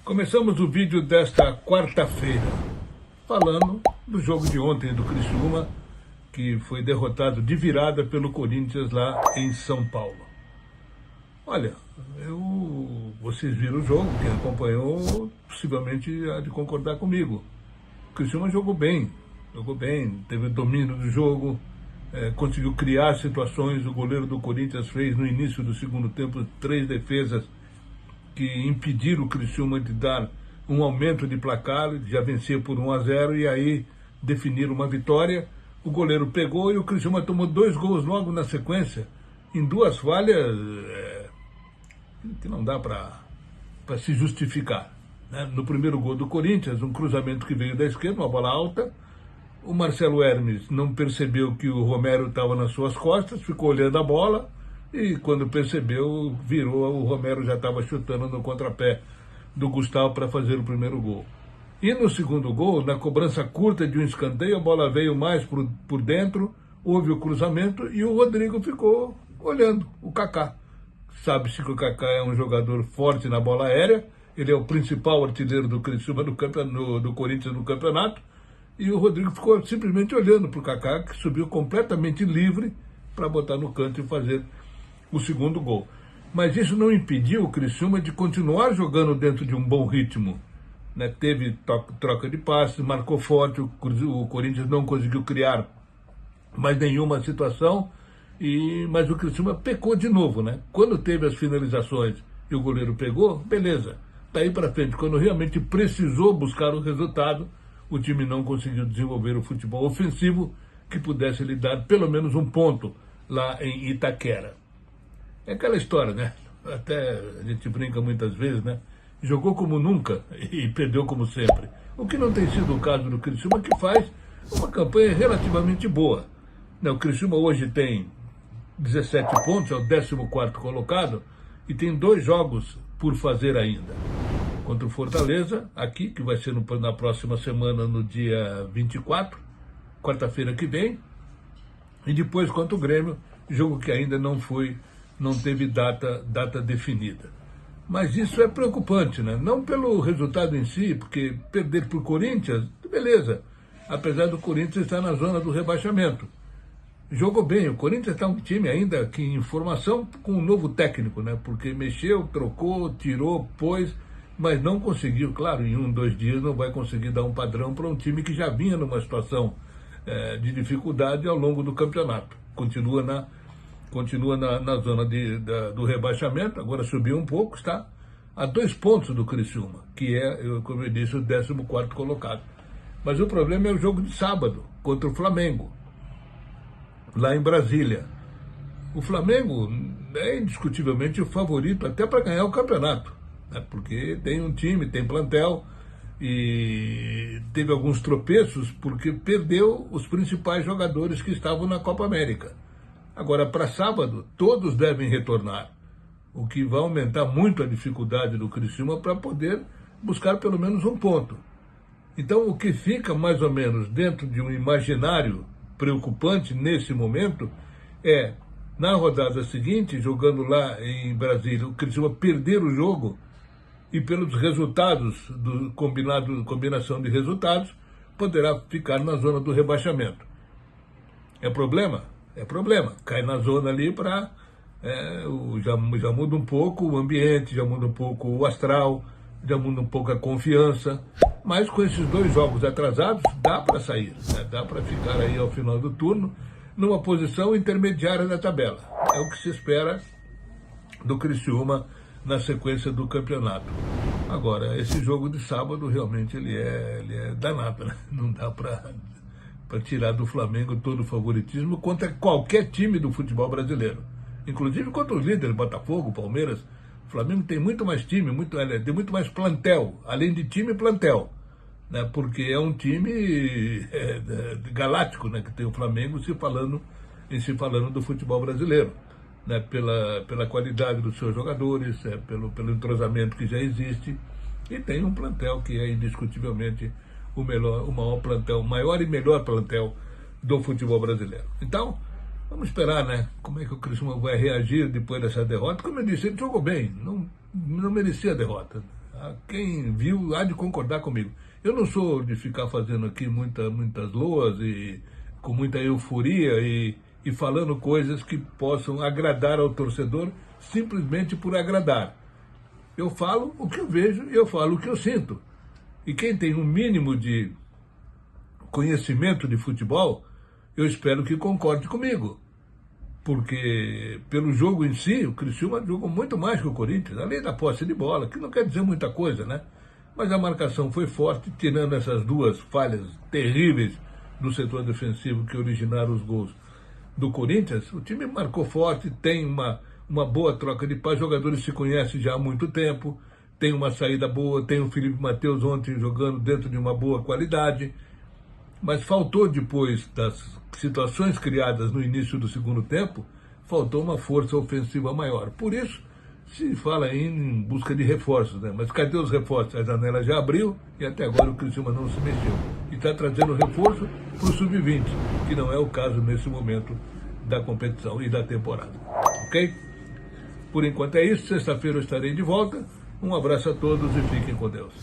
Começamos o vídeo desta quarta-feira, falando do jogo de ontem do Criciúma, que foi derrotado de virada pelo Corinthians lá em São Paulo. Olha, vocês viram o jogo, quem acompanhou possivelmente há de concordar comigo. O Criciúma jogou bem, teve o domínio do jogo, conseguiu criar situações. O goleiro do Corinthians fez no início do segundo tempo 3 defesas que impediram o Criciúma de dar um aumento de placar, já vencia por 1-0 e aí definiram uma vitória. O goleiro pegou e o Criciúma tomou 2 gols logo na sequência, em 2 falhas que não dá para se justificar, né? No primeiro gol do Corinthians, um cruzamento que veio da esquerda, uma bola alta. O Marcelo Hermes não percebeu que o Romero estava nas suas costas, ficou olhando a bola e quando percebeu, virou, o Romero já estava chutando no contrapé do Gustavo para fazer o primeiro gol. E no segundo gol, na cobrança curta de um escanteio, a bola veio mais por dentro, houve o cruzamento e o Rodrigo ficou olhando o Kaká. Sabe-se que o Kaká é um jogador forte na bola aérea, ele é o principal artilheiro do Criciúma do Corinthians no campeonato, e o Rodrigo ficou simplesmente olhando para o Kaká, que subiu completamente livre para botar no canto e fazer o segundo gol. Mas isso não impediu o Criciúma de continuar jogando dentro de um bom ritmo, né? Teve troca de passes, marcou forte, o Corinthians não conseguiu criar mais nenhuma situação, mas o Criciúma pecou de novo, né? Quando teve as finalizações e o goleiro pegou, beleza, daí para frente, quando realmente precisou buscar o resultado, o time não conseguiu desenvolver o futebol ofensivo que pudesse lhe dar pelo menos um ponto lá em Itaquera. É aquela história, né? Até a gente brinca muitas vezes, né? Jogou como nunca e perdeu como sempre. O que não tem sido o caso do Criciúma, que faz uma campanha relativamente boa. O Criciúma hoje tem 17 pontos, é o 14º colocado, e tem 2 jogos por fazer ainda. Contra o Fortaleza, aqui, que vai ser na próxima semana, no dia 24, quarta-feira que vem, e depois contra o Grêmio, jogo que ainda não teve data definida. Mas isso é preocupante, né? Não pelo resultado em si, porque perder para o Corinthians, beleza, apesar do Corinthians estar na zona do rebaixamento. Jogou bem, o Corinthians está um time ainda que em formação com um novo técnico, né? Porque mexeu, trocou, tirou, pôs, mas não conseguiu, claro, em 1, 2 dias não vai conseguir dar um padrão para um time que já vinha numa situação de dificuldade ao longo do campeonato. Continua na zona do rebaixamento, agora subiu um pouco, está a 2 pontos do Criciúma, que é, como eu disse, o 14º colocado. Mas o problema é o jogo de sábado, contra o Flamengo, lá em Brasília. O Flamengo é indiscutivelmente o favorito até para ganhar o campeonato, né? Porque tem um time, tem plantel, e teve alguns tropeços porque perdeu os principais jogadores que estavam na Copa América. Agora, para sábado, todos devem retornar, o que vai aumentar muito a dificuldade do Criciúma para poder buscar pelo menos um ponto. Então, o que fica mais ou menos dentro de um imaginário preocupante nesse momento é, na rodada seguinte, jogando lá em Brasília, o Criciúma perder o jogo e pelos resultados, combinação de resultados, poderá ficar na zona do rebaixamento. É problema? É problema. Cai na zona ali para... já muda um pouco o ambiente, já muda um pouco o astral, já muda um pouco a confiança. Mas com esses 2 jogos atrasados, dá para sair, né? Dá para ficar aí ao final do turno numa posição intermediária da tabela. É o que se espera do Criciúma na sequência do campeonato. Agora, esse jogo de sábado realmente ele é danado, né? Não dá para tirar do Flamengo todo o favoritismo contra qualquer time do futebol brasileiro. Inclusive contra os líderes, Botafogo, Palmeiras. O Flamengo tem muito mais time, tem muito mais plantel, além de time, plantel, né? Porque é um time galáctico, né? Que tem o Flamengo se falando do futebol brasileiro, né? Pela qualidade dos seus jogadores, pelo entrosamento que já existe, e tem um plantel que é indiscutivelmente o maior e melhor plantel do futebol brasileiro. Então, vamos esperar, né? Como é que o Criciúma vai reagir depois dessa derrota. Como eu disse, ele jogou bem, não merecia a derrota. Quem viu há de concordar comigo. Eu não sou de ficar fazendo aqui muitas loas e com muita euforia e falando coisas que possam agradar ao torcedor simplesmente por agradar. Eu falo o que eu vejo e eu falo o que eu sinto. E quem tem um mínimo de conhecimento de futebol, eu espero que concorde comigo. Porque pelo jogo em si, o Criciúma jogou muito mais que o Corinthians, além da posse de bola, que não quer dizer muita coisa, né? Mas a marcação foi forte, tirando essas duas falhas terríveis do setor defensivo que originaram os gols do Corinthians. O time marcou forte, tem uma boa troca de paz, jogadores se conhecem já há muito tempo, tem uma saída boa, tem o Felipe Mateus ontem jogando dentro de uma boa qualidade, mas faltou depois das situações criadas no início do segundo tempo, faltou uma força ofensiva maior. Por isso, se fala em busca de reforços, né? Mas cadê os reforços? A janela já abriu e até agora o Criciúma não se mexeu. E está trazendo reforço para o Sub-20, que não é o caso nesse momento da competição e da temporada. Ok? Por enquanto é isso. Sexta-feira eu estarei de volta. Um abraço a todos e fiquem com Deus.